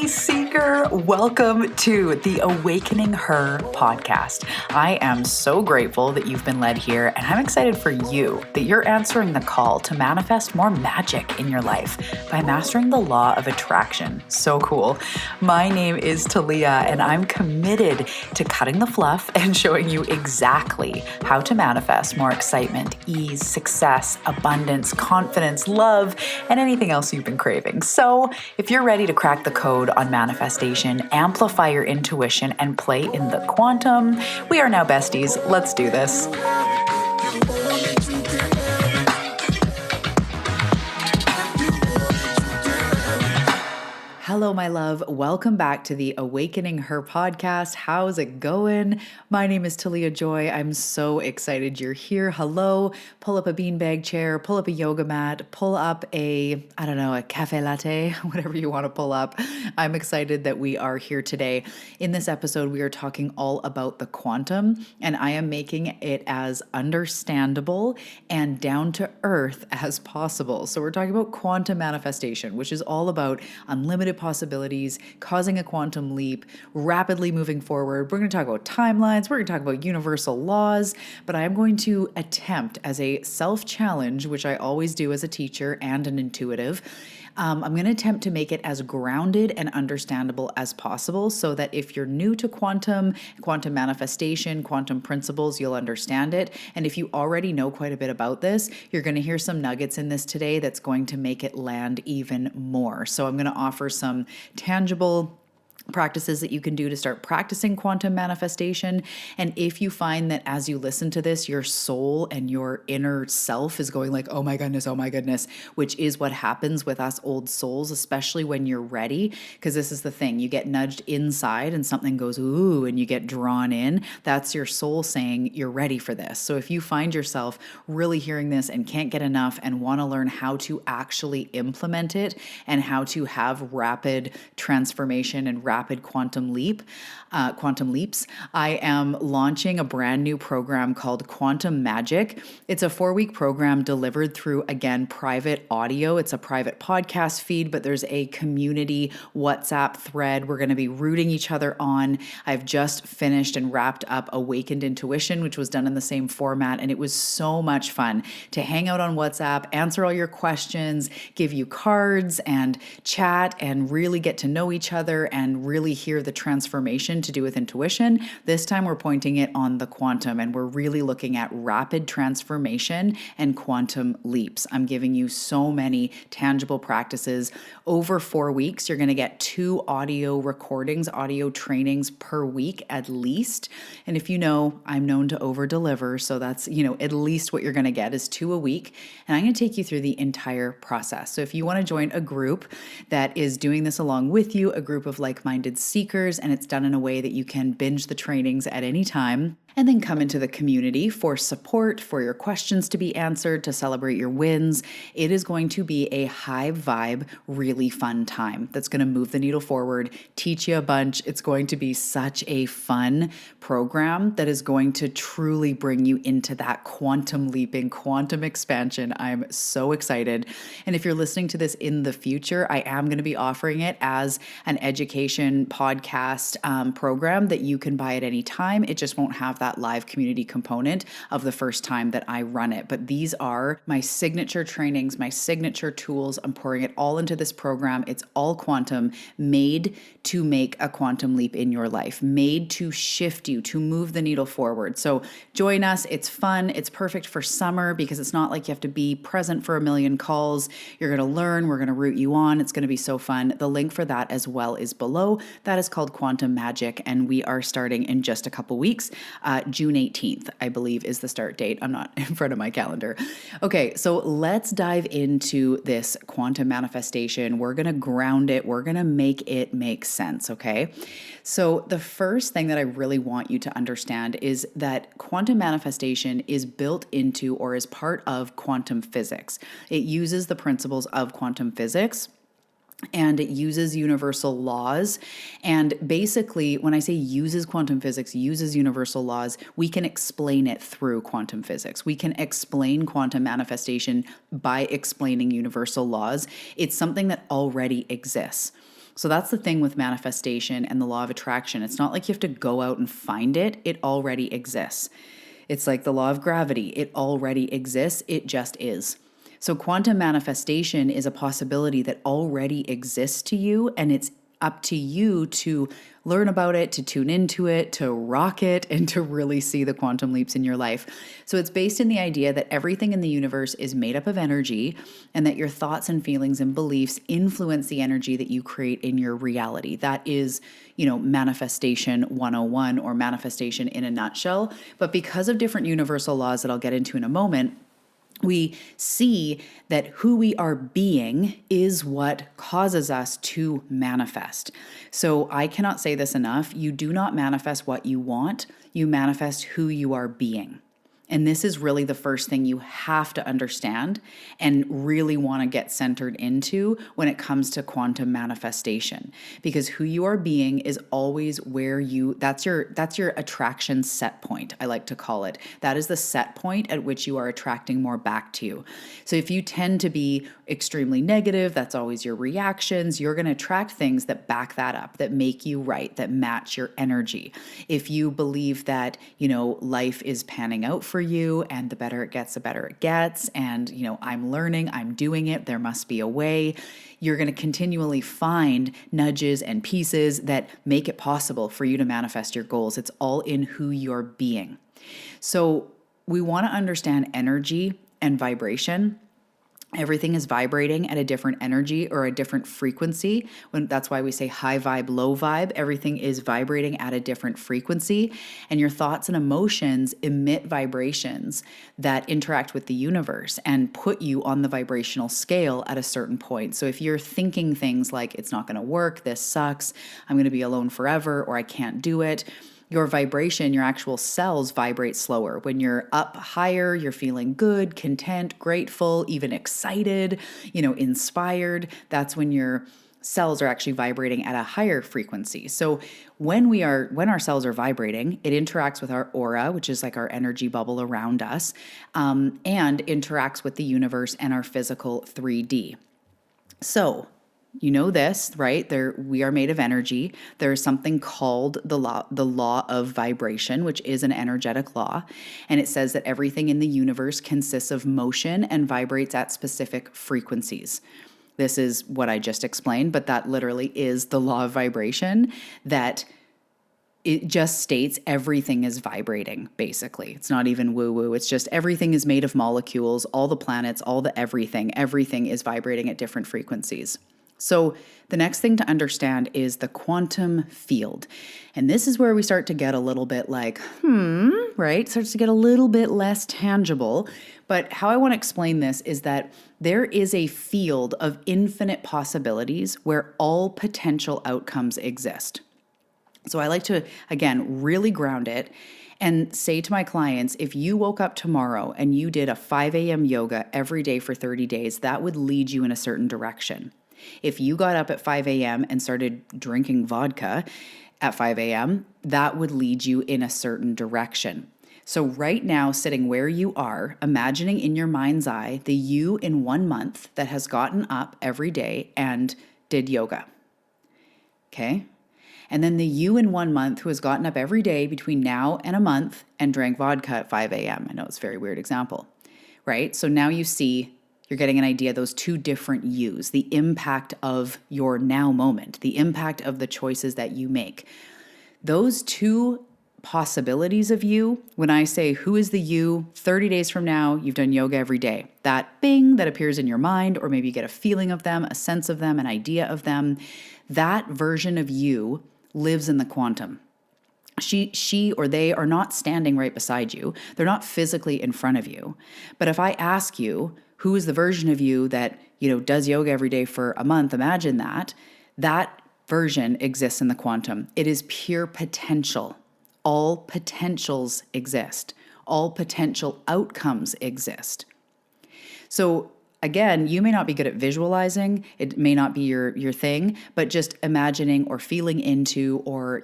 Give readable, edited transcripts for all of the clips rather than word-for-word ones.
Hey, Seeker, welcome to the Awakening Her podcast. I am so grateful that you've been led here, and I'm excited for you that you're answering the call to manifest more magic in your life by mastering the law of attraction. So cool. My name is Talia, and I'm committed to cutting the fluff and showing you exactly how to manifest more excitement, ease, success, abundance, confidence, love, and anything else you've been craving. So if you're ready to crack the code on manifestation, amplify your intuition, and play in the quantum, we are now besties. Let's do this. Hello, my love. Welcome back to the Awakening Her podcast. How's it going? My name is Talia Joy. I'm so excited you're here. Hello. Pull up a beanbag chair, pull up a yoga mat, pull up a cafe latte, whatever you want to pull up. I'm excited that we are here today. In this episode, we are talking all about the quantum, and I am making it as understandable and down to earth as possible. So we're talking about quantum manifestation, which is all about unlimited possibilities, causing a quantum leap, rapidly moving forward. We're going to talk about timelines. We're going to talk about universal laws, but I am going to attempt as a self-challenge, which I always do as a teacher and an intuitive. I'm going to attempt to make it as grounded and understandable as possible so that if you're new to quantum manifestation, quantum principles, you'll understand it. And if you already know quite a bit about this, you're going to hear some nuggets in this today that's going to make it land even more. So I'm going to offer some tangible practices that you can do to start practicing quantum manifestation. And if you find that as you listen to this, your soul and your inner self is going like, oh my goodness, which is what happens with us old souls, especially when you're ready. Because this is the thing, you get nudged inside and something goes, ooh, and you get drawn in. That's your soul saying you're ready for this. So if you find yourself really hearing this and can't get enough and want to learn how to actually implement it and how to have rapid transformation and rapid quantum leaps, I am launching a brand new program called Quantum Magic. It's a 4-week program delivered through, again, private audio. It's a private podcast feed, but there's a community WhatsApp thread. We're going to be rooting each other on. I've just finished and wrapped up Awakened Intuition, which was done in the same format, and it was so much fun to hang out on WhatsApp, answer all your questions, give you cards and chat and really get to know each other and really hear the transformation to do with intuition. This time we're pointing it on the quantum, and we're really looking at rapid transformation and quantum leaps. I'm giving you so many tangible practices. Over 4 weeks, you're going to get 2 audio recordings, audio trainings per week at least. And if you know, I'm known to over deliver. So that's, at least what you're going to get is 2 a week. And I'm going to take you through the entire process. So if you want to join a group that is doing this along with you, a group of like-minded seekers, and it's done in a way that you can binge the trainings at any time, and then come into the community for support, for your questions to be answered, to celebrate your wins. It is going to be a high vibe, really fun time that's going to move the needle forward, teach you a bunch. It's going to be such a fun program that is going to truly bring you into that quantum leaping, quantum expansion. I'm so excited. And if you're listening to this in the future, I am going to be offering it as an education podcast program that you can buy at any time. It just won't have that live community component of the first time that I run it. But these are my signature trainings, my signature tools. I'm pouring it all into this program. It's all quantum, made to make a quantum leap in your life, made to shift you, to move the needle forward. So join us. It's fun. It's perfect for summer because it's not like you have to be present for a million calls. You're going to learn. We're going to root you on. It's going to be so fun. The link for that as well is below. That is called Quantum Magic, and we are starting in just a couple weeks. June 18th, I believe, is the start date. I'm not in front of my calendar. Okay, so let's dive into this quantum manifestation. We're going to ground it. We're going to make it make sense, okay? So the first thing that I really want you to understand is that quantum manifestation is built into or is part of quantum physics. It uses the principles of quantum physics, and it uses universal laws. And basically, when I say uses quantum physics, uses universal laws, we can explain it through quantum physics. We can explain quantum manifestation by explaining universal laws. It's something that already exists. So that's the thing with manifestation and the law of attraction. It's not like you have to go out and find it, it already exists. It's like the law of gravity, it already exists, it just is. So quantum manifestation is a possibility that already exists to you, and it's up to you to learn about it, to tune into it, to rock it, and to really see the quantum leaps in your life. So it's based in the idea that everything in the universe is made up of energy, and that your thoughts and feelings and beliefs influence the energy that you create in your reality. That is, manifestation 101, or manifestation in a nutshell. But because of different universal laws that I'll get into in a moment, we see that who we are being is what causes us to manifest. So I cannot say this enough. You do not manifest what you want, you manifest who you are being. And this is really the first thing you have to understand and really want to get centered into when it comes to quantum manifestation. Because who you are being is always where that's your attraction set point, I like to call it. That is the set point at which you are attracting more back to you. So if you tend to be extremely negative, that's always your reactions, you're going to attract things that back that up, that make you right, that match your energy. If you believe that, life is panning out for you, and the better it gets, the better it gets, and I'm learning, I'm doing it, there must be a way, you're going to continually find nudges and pieces that make it possible for you to manifest your goals. It's all in who you're being. So we want to understand energy and vibration. Everything is vibrating at a different energy or a different frequency. That's why we say high vibe, low vibe. Everything is vibrating at a different frequency, and your thoughts and emotions emit vibrations that interact with the universe and put you on the vibrational scale at a certain point. So if you're thinking things like, it's not going to work, this sucks, I'm going to be alone forever, or I can't do it, your vibration, your actual cells vibrate slower. When you're up higher, you're feeling good, content, grateful, even excited, inspired. That's when your cells are actually vibrating at a higher frequency. So when our cells are vibrating, it interacts with our aura, which is like our energy bubble around us, and interacts with the universe and our physical 3D. So you know this, right? We are made of energy. There is something called the law of vibration, which is an energetic law. And it says that everything in the universe consists of motion and vibrates at specific frequencies. This is what I just explained, but that literally is the law of vibration, that it just states everything is vibrating, basically. It's not even woo-woo. It's just everything is made of molecules, all the planets, all the everything is vibrating at different frequencies. So the next thing to understand is the quantum field. And this is where we start to get a little bit like, right? Starts to get a little bit less tangible. But how I want to explain this is that there is a field of infinite possibilities where all potential outcomes exist. So I like to, again, really ground it and say to my clients, if you woke up tomorrow and you did a 5 a.m. yoga every day for 30 days, that would lead you in a certain direction. If you got up at 5 a.m. and started drinking vodka at 5 a.m., that would lead you in a certain direction. So right now, sitting where you are, imagining in your mind's eye the you in 1 month that has gotten up every day and did yoga. Okay? And then the you in 1 month who has gotten up every day between now and a month and drank vodka at 5 a.m. I know it's a very weird example, right? So now you're getting an idea of those two different yous, the impact of your now moment, the impact of the choices that you make. Those two possibilities of you, when I say who is the you, 30 days from now, you've done yoga every day. That bing that appears in your mind, or maybe you get a feeling of them, a sense of them, an idea of them, that version of you lives in the quantum. She or they are not standing right beside you. They're not physically in front of you. But if I ask you, who is the version of you that, does yoga every day for a month? Imagine that version exists in the quantum. It is pure potential. All potentials exist. All potential outcomes exist. So again, you may not be good at visualizing. It may not be your thing, but just imagining or feeling into or,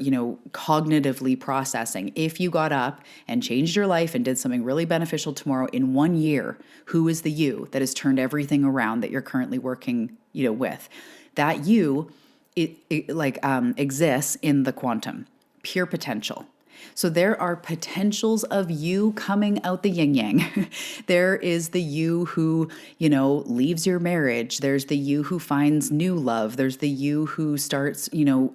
cognitively processing. If you got up and changed your life and did something really beneficial tomorrow in 1 year, who is the you that has turned everything around that you're currently working, with? That you exists in the quantum, pure potential. So there are potentials of you coming out the yin yang. There is the you who, leaves your marriage. There's the you who finds new love. There's the you who starts,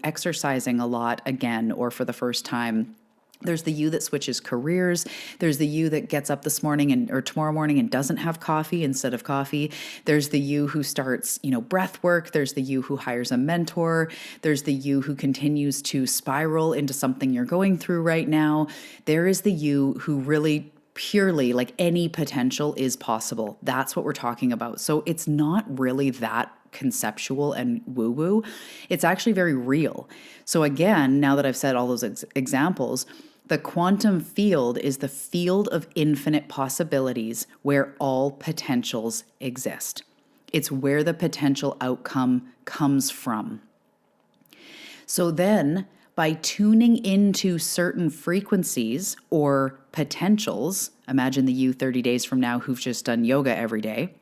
exercising a lot again or for the first time. There's the you that switches careers. There's the you that gets up this morning or tomorrow morning and doesn't have coffee instead of coffee. There's the you who starts, breath work. There's the you who hires a mentor. There's the you who continues to spiral into something you're going through right now. There is the you who really purely, like, any potential is possible. That's what we're talking about. So it's not really that conceptual and woo-woo. It's actually very real. So again, now that I've said all those examples, the quantum field is the field of infinite possibilities where all potentials exist. It's where the potential outcome comes from. So then, by tuning into certain frequencies or potentials, imagine the you 30 days from now who've just done yoga every day,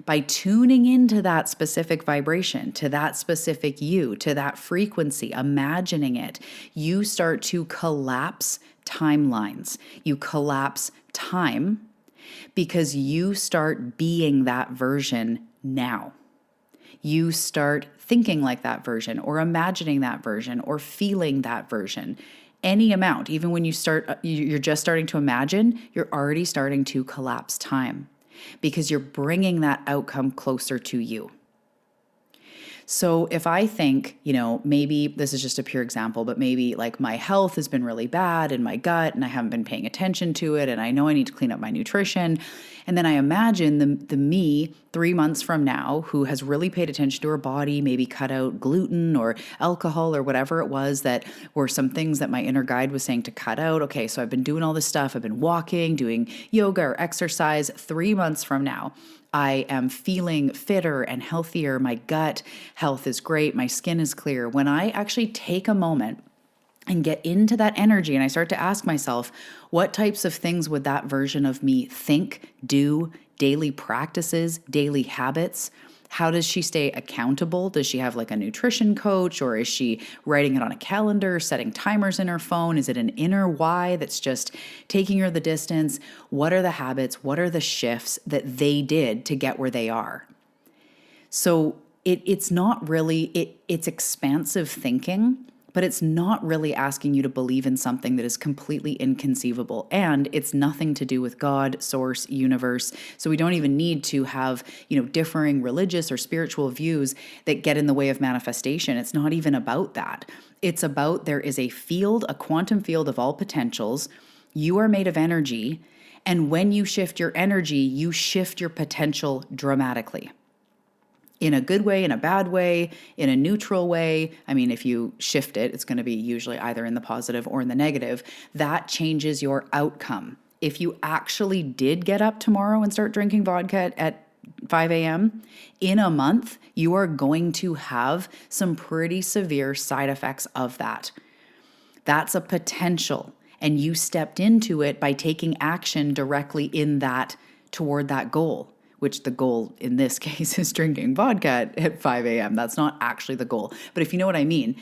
by tuning into that specific vibration, to that specific you, to that frequency, imagining it, you start to collapse timelines. You collapse time because you start being that version now. You start thinking like that version or imagining that version or feeling that version. Any amount, even when you're just starting to imagine, you're already starting to collapse time, because you're bringing that outcome closer to you. So if I think, maybe this is just a pure example, but maybe like my health has been really bad in my gut and I haven't been paying attention to it and I know I need to clean up my nutrition. And then I imagine the me 3 months from now who has really paid attention to her body, maybe cut out gluten or alcohol or whatever it was that were some things that my inner guide was saying to cut out. Okay, so I've been doing all this stuff. I've been walking, doing yoga or exercise. 3 months from now, I am feeling fitter and healthier. My gut health is great. My skin is clear. When I actually take a moment and get into that energy and I start to ask myself, what types of things would that version of me think, do, daily practices, daily habits? How does she stay accountable? Does she have like a nutrition coach, or is she writing it on a calendar, setting timers in her phone? Is it an inner why that's just taking her the distance? What are the habits? What are the shifts that they did to get where they are? So it's not really, it's expansive thinking, but it's not really asking you to believe in something that is completely inconceivable. And it's nothing to do with God, source, universe. So we don't even need to have, differing religious or spiritual views that get in the way of manifestation. It's not even about that. It's about there is a field, a quantum field of all potentials. You are made of energy. And when you shift your energy, you shift your potential dramatically. In a good way, in a bad way, in a neutral way. I mean, if you shift it, it's going to be usually either in the positive or in the negative. That changes your outcome. If you actually did get up tomorrow and start drinking vodka at 5 a.m., in a month, you are going to have some pretty severe side effects of that. That's a potential. And you stepped into it by taking action directly in that, toward that goal, which the goal in this case is drinking vodka at 5 a.m. That's not actually the goal. But if you know what I mean,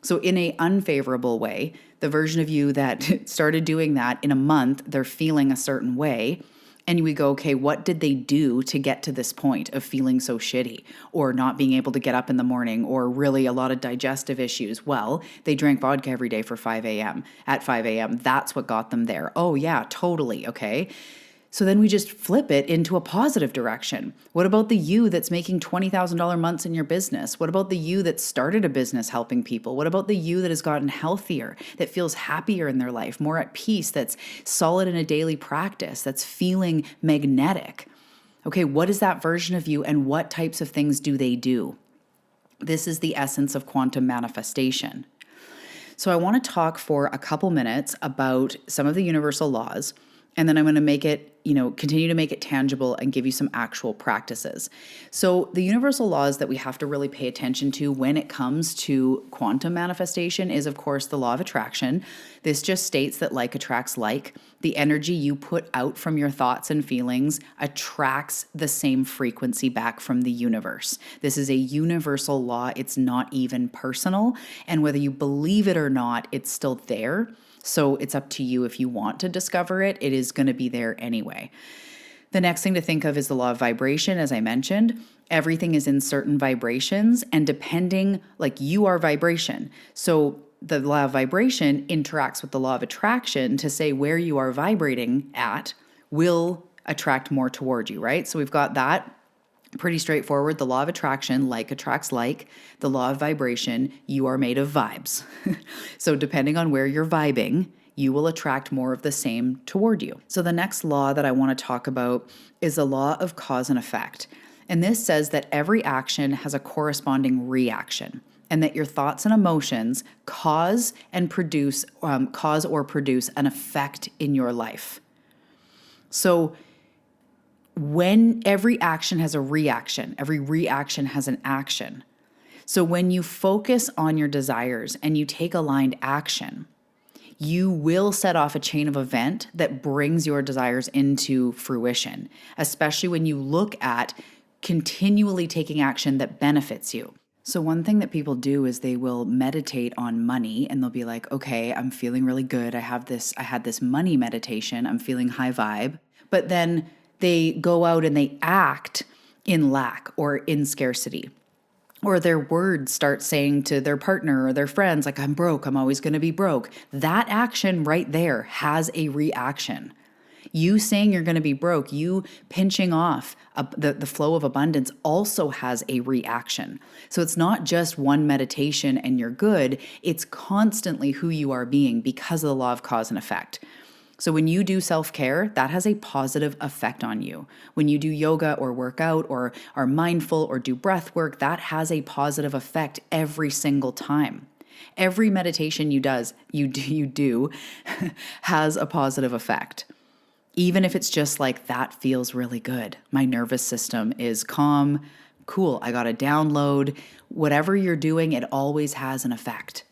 so in an unfavorable way, the version of you that started doing that in a month, they're feeling a certain way. And we go, okay, what did they do to get to this point of feeling so shitty or not being able to get up in the morning or really a lot of digestive issues? Well, they drank vodka every day for 5 a.m. At 5 a.m. That's what got them there. Oh yeah, totally. Okay. So then we just flip it into a positive direction. What about the you that's making $20,000 months in your business? What about the you that started a business helping people? What about the you that has gotten healthier, that feels happier in their life, more at peace, that's solid in a daily practice, that's feeling magnetic? Okay, what is that version of you and what types of things do they do? This is the essence of quantum manifestation. So I want to talk for a couple minutes about some of the universal laws. And then I'm going to make it, continue to make it tangible and give you some actual practices. So the universal laws that we have to really pay attention to when it comes to quantum manifestation is, of course, the law of attraction. This just states that like attracts like. The energy you put out from your thoughts and feelings attracts the same frequency back from the universe. This is a universal law. It's not even personal. And whether you believe it or not, it's still there. So it's up to you if you want to discover it. It is going to be there anyway. The next thing to think of is the law of vibration. As I mentioned, everything is in certain vibrations, and depending, like you are vibration. So the law of vibration interacts with the law of attraction to say where you are vibrating at will attract more toward you, right? So we've got that. Pretty straightforward. The law of attraction, like attracts like. The law of vibration, you are made of vibes. So depending on where you're vibing, you will attract more of the same toward you. So the next law that I want to talk about is the law of cause and effect. And this says that every action has a corresponding reaction, and that your thoughts and emotions cause or produce an effect in your life. So when every action has a reaction, every reaction has an action. So when you focus on your desires and you take aligned action, you will set off a chain of event that brings your desires into fruition, especially when you look at continually taking action that benefits you. So one thing that people do is they will meditate on money, and they'll be like, okay, I'm feeling really good. I had this money meditation. I'm feeling high vibe. But then they go out and they act in lack or in scarcity. Or their words start saying to their partner or their friends, like, I'm broke, I'm always going to be broke. That action right there has a reaction. You saying you're going to be broke, you pinching off the flow of abundance also has a reaction. So it's not just one meditation and you're good. It's constantly who you are being because of the law of cause and effect. So when you do self-care, that has a positive effect on you. When you do yoga or work out or are mindful or do breath work, that has a positive effect every single time. Every meditation you do has a positive effect. Even if it's just like, that feels really good. My nervous system is calm. Cool, I got a download. Whatever you're doing, it always has an effect.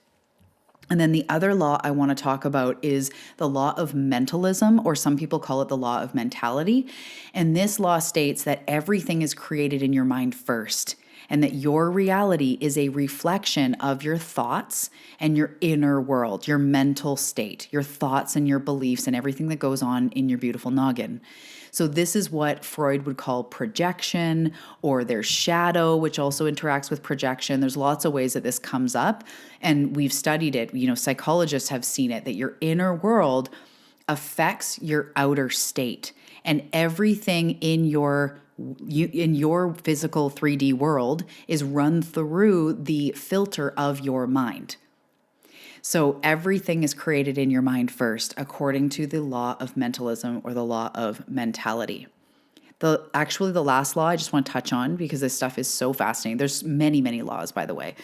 And then the other law I want to talk about is the law of mentalism, or some people call it the law of mentality. And this law states that everything is created in your mind first, and that your reality is a reflection of your thoughts and your inner world, your mental state, your thoughts and your beliefs and everything that goes on in your beautiful noggin. So this is what Freud would call projection, or their shadow, which also interacts with projection. There's lots of ways that this comes up, and we've studied it. Psychologists have seen it, that your inner world affects your outer state, and everything in your physical 3D world is run through the filter of your mind. So everything is created in your mind first, according to the law of mentalism, or the law of mentality. The last law I just want to touch on, because this stuff is so fascinating. There's many, many laws, by the way,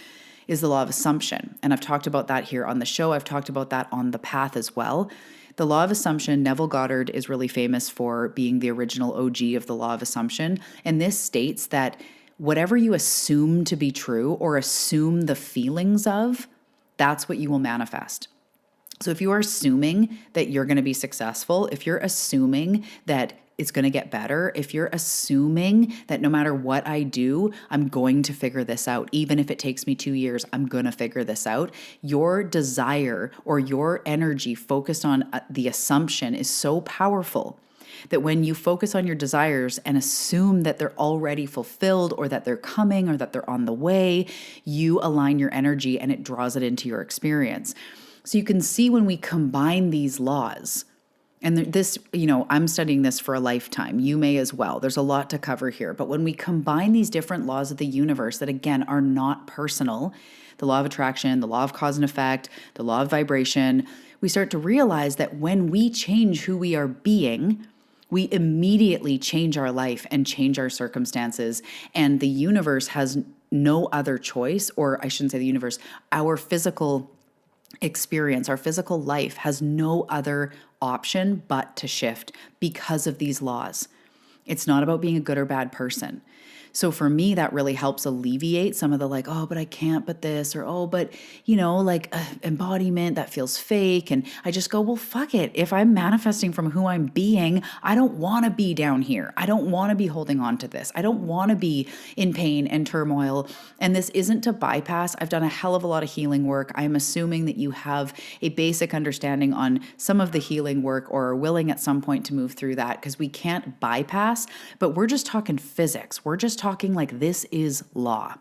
is the law of assumption. And I've talked about that here on the show. I've talked about that on the path as well. The law of assumption, Neville Goddard is really famous for being the original OG of the law of assumption. And this states that whatever you assume to be true, or assume the feelings of, that's what you will manifest. So if you are assuming that you're going to be successful, if you're assuming that it's going to get better, if you're assuming that no matter what I do, I'm going to figure this out, even if it takes me 2 years, I'm going to figure this out, your desire or your energy focused on the assumption is so powerful that when you focus on your desires and assume that they're already fulfilled, or that they're coming, or that they're on the way, you align your energy and it draws it into your experience. So you can see when we combine these laws, and this, I'm studying this for a lifetime. You may as well. There's a lot to cover here. But when we combine these different laws of the universe that, again, are not personal, the law of attraction, the law of cause and effect, the law of vibration, we start to realize that when we change who we are being, we immediately change our life and change our circumstances. And the universe has no other choice, or I shouldn't say the universe, our physical experience, our physical life has no other option but to shift because of these laws. It's not about being a good or bad person. So for me, that really helps alleviate some of the like, oh, but I can't, but this, or oh, but embodiment that feels fake. And I just go, well, fuck it. If I'm manifesting from who I'm being, I don't want to be down here. I don't want to be holding on to this. I don't want to be in pain and turmoil. And this isn't to bypass. I've done a hell of a lot of healing work. I'm assuming that you have a basic understanding on some of the healing work or are willing at some point to move through that, because we can't bypass, but we're just talking physics. We're just talking like this is law.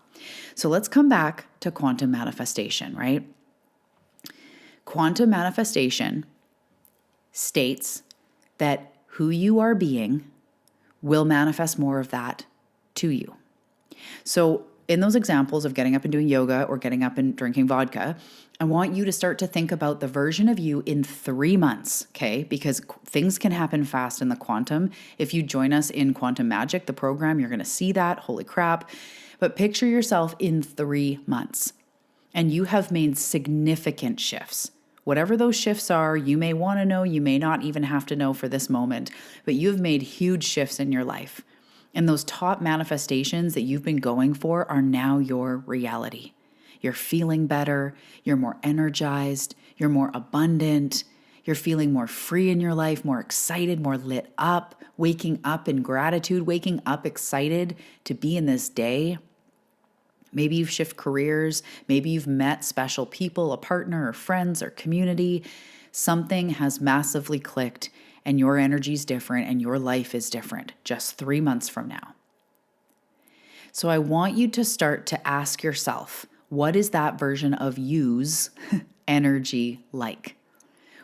So let's come back to quantum manifestation, right? Quantum manifestation states that who you are being will manifest more of that to you. So in those examples of getting up and doing yoga or getting up and drinking vodka, I want you to start to think about the version of you in 3 months, okay? Because things can happen fast in the quantum. If you join us in Quantum Magic, the program, you're going to see that. Holy crap. But picture yourself in 3 months, and you have made significant shifts. Whatever those shifts are, you may want to know, you may not even have to know for this moment, but you've made huge shifts in your life. And those top manifestations that you've been going for are now your reality. You're feeling better, you're more energized, you're more abundant, you're feeling more free in your life, more excited, more lit up, waking up in gratitude, waking up excited to be in this day. Maybe you've shifted careers, maybe you've met special people, a partner or friends or community. Something has massively clicked and your energy is different and your life is different just 3 months from now. So I want you to start to ask yourself, what is that version of you's energy like?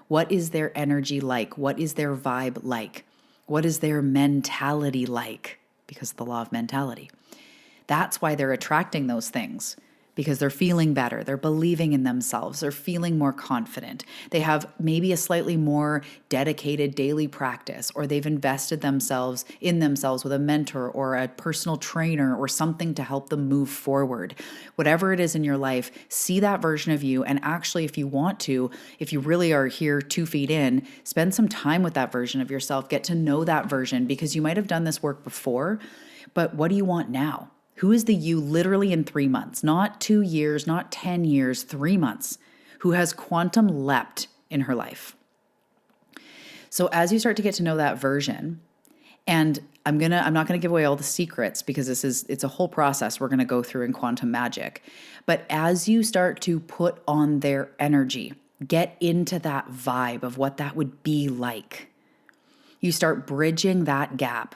What is their energy like? What is their vibe like? What is their mentality like? Because of the law of mentality. That's why they're attracting those things, because they're feeling better. They're believing in themselves. They're feeling more confident. They have maybe a slightly more dedicated daily practice, or they've invested themselves with a mentor or a personal trainer or something to help them move forward. Whatever it is in your life, see that version of you. And actually, if you want to, if you really are here 2 feet in, spend some time with that version of yourself. Get to know that version, because you might have done this work before, but what do you want now? Who is the you literally in 3 months, not 2 years, not 10 years, 3 months, who has quantum leapt in her life? So as you start to get to know that version, and I'm not going to give away all the secrets, because it's a whole process we're going to go through in Quantum Magic. But as you start to put on their energy, get into that vibe of what that would be like, you start bridging that gap.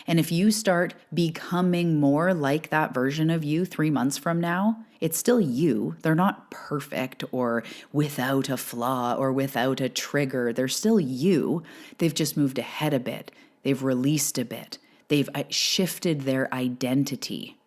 And if you start becoming more like that version of you 3 months from now, it's still you. They're not perfect or without a flaw or without a trigger. They're still you. They've just moved ahead a bit. They've released a bit. They've shifted their identity,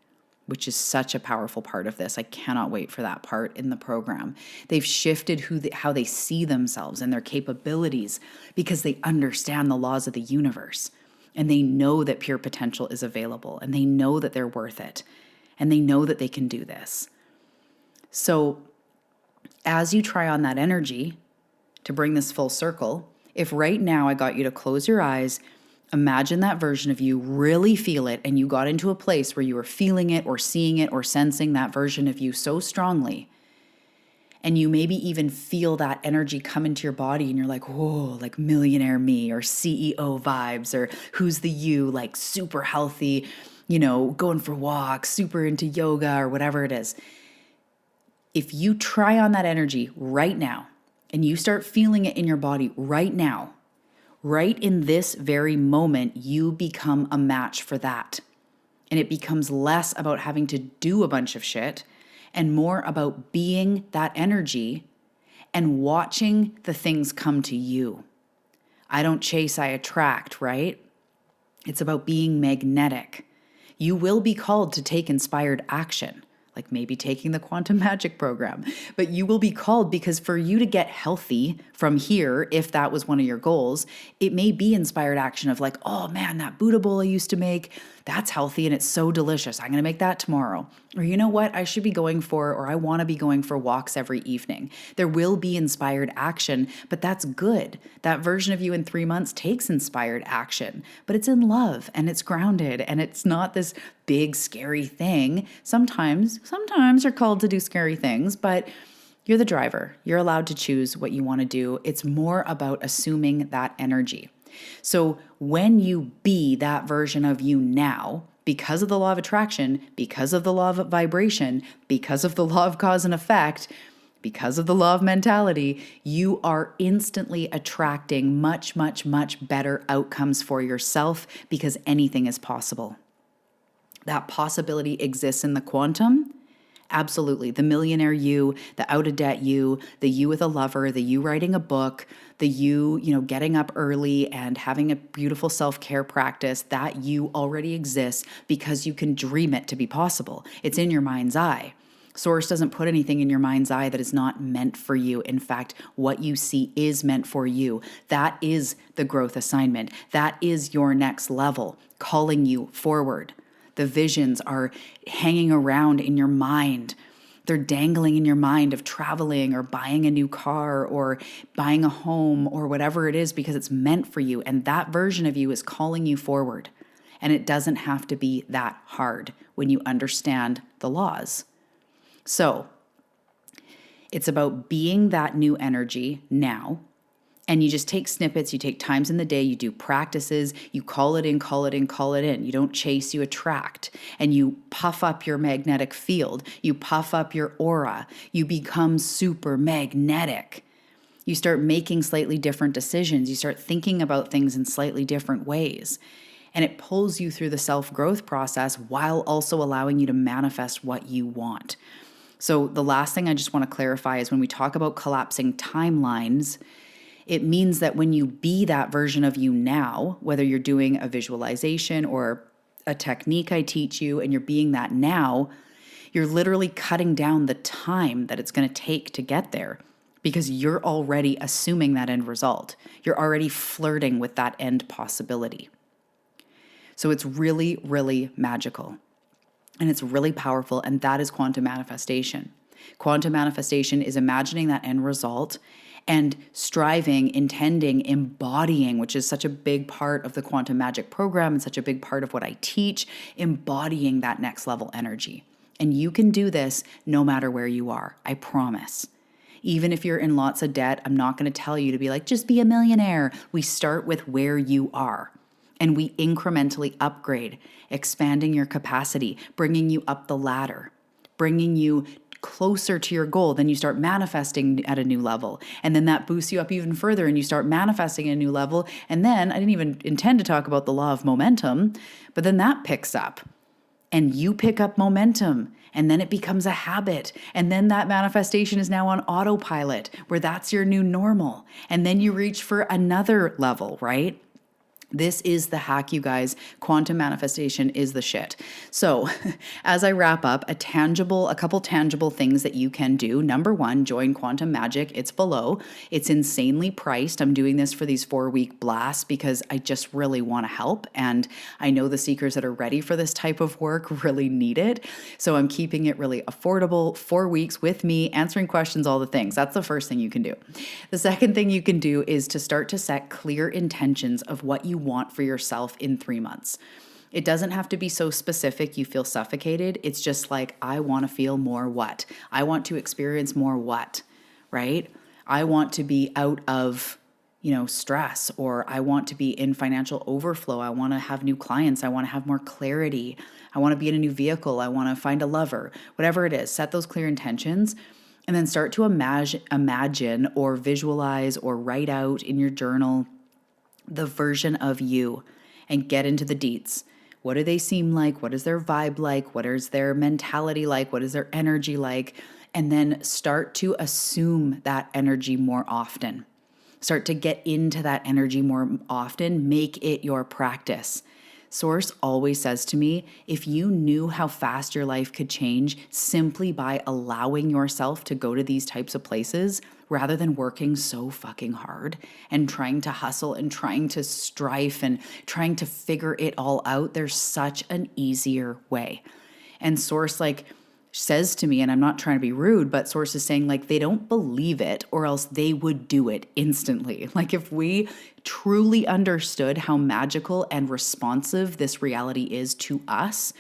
which is such a powerful part of this. I cannot wait for that part in the program. They've shifted how they see themselves and their capabilities, because they understand the laws of the universe. And they know that pure potential is available, and they know that they're worth it, and they know that they can do this. So as you try on that energy to bring this full circle, if right now I got you to close your eyes, imagine that version of you, really feel it, and you got into a place where you were feeling it or seeing it or sensing that version of you so strongly, and you maybe even feel that energy come into your body and you're like, whoa, like millionaire me or CEO vibes, or who's the you, like super healthy, going for walks, super into yoga or whatever it is. If you try on that energy right now and you start feeling it in your body right now, right in this very moment, you become a match for that. And it becomes less about having to do a bunch of shit and more about being that energy and watching the things come to you. I don't chase, I attract, right? It's about being magnetic. You will be called to take inspired action, like maybe taking the Quantum Magic program, but you will be called because for you to get healthy from here, if that was one of your goals, it may be inspired action of like, oh man, that Buddha bowl I used to make, That's healthy and it's so delicious. I'm going to make that tomorrow. Or you know what? I should be going for, or I want to be going for walks every evening. There will be inspired action, but that's good. That version of you in 3 months takes inspired action, but it's in love and it's grounded and it's not this big scary thing. Sometimes you're called to do scary things, but you're the driver. You're allowed to choose what you want to do. It's more about assuming that energy. So when you be that version of you now, because of the law of attraction, because of the law of vibration, because of the law of cause and effect, because of the law of mentality, you are instantly attracting much, much, much better outcomes for yourself because anything is possible. That possibility exists in the quantum. Absolutely. The millionaire you, the out of debt you, the you with a lover, the you writing a book, the you, getting up early and having a beautiful self-care practice, that you already exists because you can dream it to be possible. It's in your mind's eye. Source doesn't put anything in your mind's eye that is not meant for you. In fact, what you see is meant for you. That is the growth assignment. That is your next level, calling you forward. The visions are hanging around in your mind. They're dangling in your mind of traveling or buying a new car or buying a home or whatever it is because it's meant for you. And that version of you is calling you forward. And it doesn't have to be that hard when you understand the laws. So it's about being that new energy now. And you just take snippets, you take times in the day, you do practices, you call it in, call it in, call it in. You don't chase, you attract. And you puff up your magnetic field. You puff up your aura. You become super magnetic. You start making slightly different decisions. You start thinking about things in slightly different ways. And it pulls you through the self-growth process while also allowing you to manifest what you want. So the last thing I just want to clarify is when we talk about collapsing timelines, it means that when you be that version of you now, whether you're doing a visualization or a technique I teach you and you're being that now, you're literally cutting down the time that it's going to take to get there because you're already assuming that end result. You're already flirting with that end possibility. So it's really, really magical and it's really powerful, and that is quantum manifestation. Quantum manifestation is imagining that end result and striving, intending, embodying, which is such a big part of the quantum magic program and such a big part of what I teach, embodying that next level energy. And you can do this no matter where you are, I promise. Even if you're in lots of debt, I'm not going to tell you to be like, just be a millionaire. We start with where you are and we incrementally upgrade, expanding your capacity, bringing you up the ladder, bringing you closer to your goal. Then you start manifesting at a new level. And then that boosts you up even further and you start manifesting at a new level. And then I didn't even intend to talk about the law of momentum, but then that picks up and you pick up momentum and then it becomes a habit. And then that manifestation is now on autopilot where that's your new normal. And then you reach for another level, right? This is the hack, you guys. Quantum manifestation is the shit. So as I wrap up, a couple tangible things that you can do. Number one, join Quantum Magic. It's below. It's insanely priced. I'm doing this for these 4-week blasts because I just really want to help. And I know the seekers that are ready for this type of work really need it. So I'm keeping it really affordable. 4 weeks with me, answering questions, all the things. That's the first thing you can do. The second thing you can do is to start to set clear intentions of what you want for yourself in 3 months. It doesn't have to be so specific you feel suffocated. It's just like, I want to feel more what? I want to experience more what, right? I want to be out of, stress, or I want to be in financial overflow. I want to have new clients. I want to have more clarity. I want to be in a new vehicle. I want to find a lover, whatever it is. Set those clear intentions and then start to imagine or visualize or write out in your journal the version of you and get into the deets. What do they seem like? What is their vibe like? What is their mentality like? What is their energy like? And then start to assume that energy more often. Start to get into that energy more often. Make it your practice. Source always says to me, if you knew how fast your life could change simply by allowing yourself to go to these types of places, rather than working so fucking hard and trying to hustle and trying to strive and trying to figure it all out. There's such an easier way. And Source says to me, and I'm not trying to be rude, but Source is saying they don't believe it or else they would do it instantly. If we truly understood how magical and responsive this reality is to us,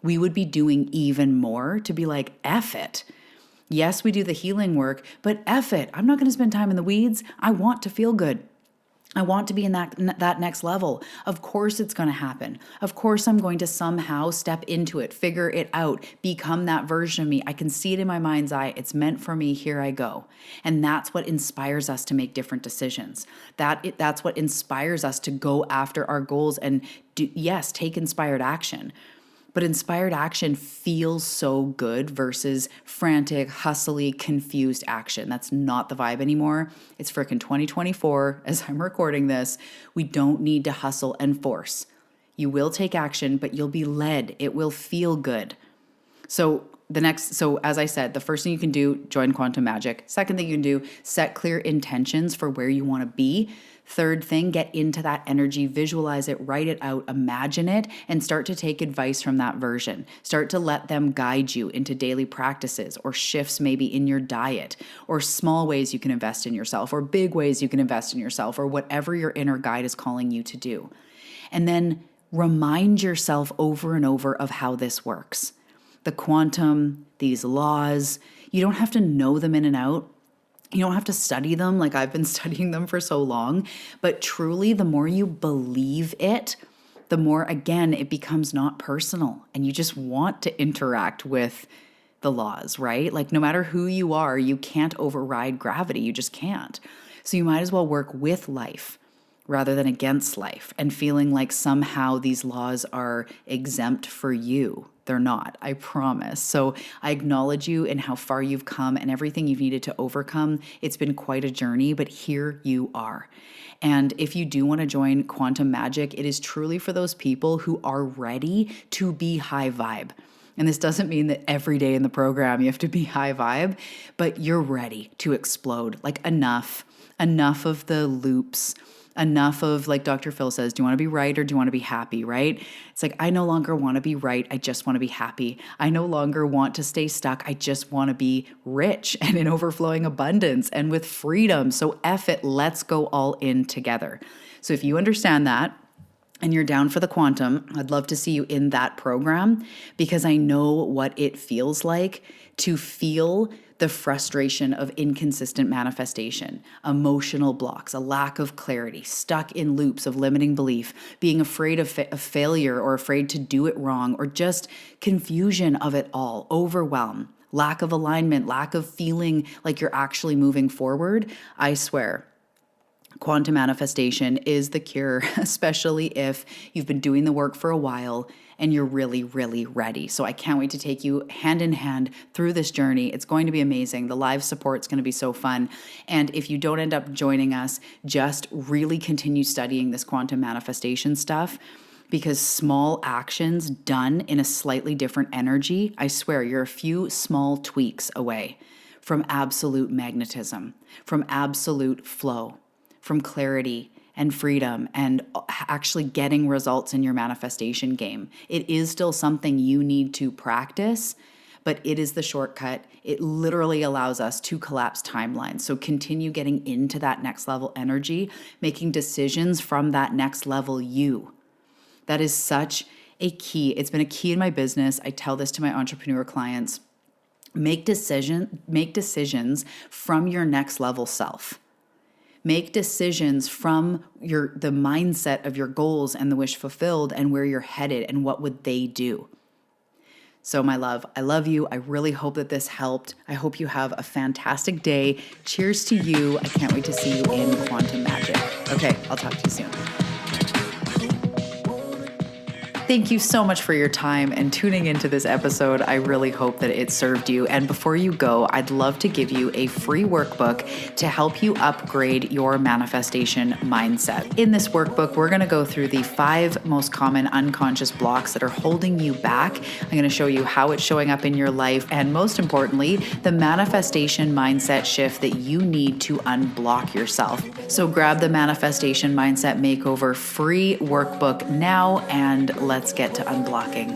we would be doing even more to be F it. Yes, we do the healing work, but F it. I'm not going to spend time in the weeds. I want to feel good. I want to be in that next level. Of course it's going to happen. Of course I'm going to somehow step into it, figure it out, become that version of me. I can see it in my mind's eye. It's meant for me. Here I go. And that's what inspires us to make different decisions. That's what inspires us to go after our goals and take inspired action. But inspired action feels so good versus frantic, hustly, confused action. That's not the vibe anymore. It's freaking 2024 as I'm recording this. We don't need to hustle and force. You will take action, but you'll be led. It will feel good. So as I said, the first thing you can do, join Quantum Magic. Second thing you can do, set clear intentions for where you want to be. Third thing, get into that energy, visualize it, write it out, imagine it, and start to take advice from that version. Start to let them guide you into daily practices or shifts maybe in your diet or small ways you can invest in yourself or big ways you can invest in yourself or whatever your inner guide is calling you to do. And then remind yourself over and over of how this works. The quantum, these laws, you don't have to know them in and out. You don't have to study them like I've been studying them for so long, but truly the more you believe it, the more, again, it becomes not personal and you just want to interact with the laws, right? No matter who you are, you can't override gravity. You just can't. So you might as well work with life rather than against life and feeling like somehow these laws are exempt for you. They're not, I promise. So I acknowledge you and how far you've come and everything you've needed to overcome. It's been quite a journey, but here you are. And if you do want to join Quantum Magic, it is truly for those people who are ready to be high vibe. And this doesn't mean that every day in the program you have to be high vibe, but you're ready to explode. Enough of the loops. Enough of, Dr. Phil says, do you want to be right or do you want to be happy, right? It's I no longer want to be right. I just want to be happy. I no longer want to stay stuck. I just want to be rich and in overflowing abundance and with freedom. So F it, let's go all in together. So if you understand that, and you're down for the quantum, I'd love to see you in that program because I know what it feels like to feel the frustration of inconsistent manifestation, emotional blocks, a lack of clarity, stuck in loops of limiting belief, being afraid of failure or afraid to do it wrong, or just confusion of it all, overwhelm, lack of alignment, lack of feeling like you're actually moving forward. I swear, quantum manifestation is the cure, especially if you've been doing the work for a while and you're really, really ready. So I can't wait to take you hand in hand through this journey. It's going to be amazing. The live support's going to be so fun. And if you don't end up joining us, just really continue studying this quantum manifestation stuff, because small actions done in a slightly different energy, I swear you're a few small tweaks away from absolute magnetism, from absolute flow, from clarity and freedom and actually getting results in your manifestation game. It is still something you need to practice, but it is the shortcut. It literally allows us to collapse timelines. So continue getting into that next level energy, making decisions from that next level you. That is such a key. It's been a key in my business. I tell this to my entrepreneur clients. Make decisions from your next level self. Make decisions from the mindset of your goals and the wish fulfilled and where you're headed and what would they do. So my love, I love you. I really hope that this helped. I hope you have a fantastic day. Cheers to you. I can't wait to see you in Quantum Magic. Okay, I'll talk to you soon. Thank you so much for your time and tuning into this episode. I really hope that it served you. And before you go, I'd love to give you a free workbook to help you upgrade your manifestation mindset. In this workbook, we're going to go through the 5 most common unconscious blocks that are holding you back. I'm going to show you how it's showing up in your life, and most importantly, the manifestation mindset shift that you need to unblock yourself. So grab the Manifestation Mindset Makeover free workbook now, and let's get to unblocking.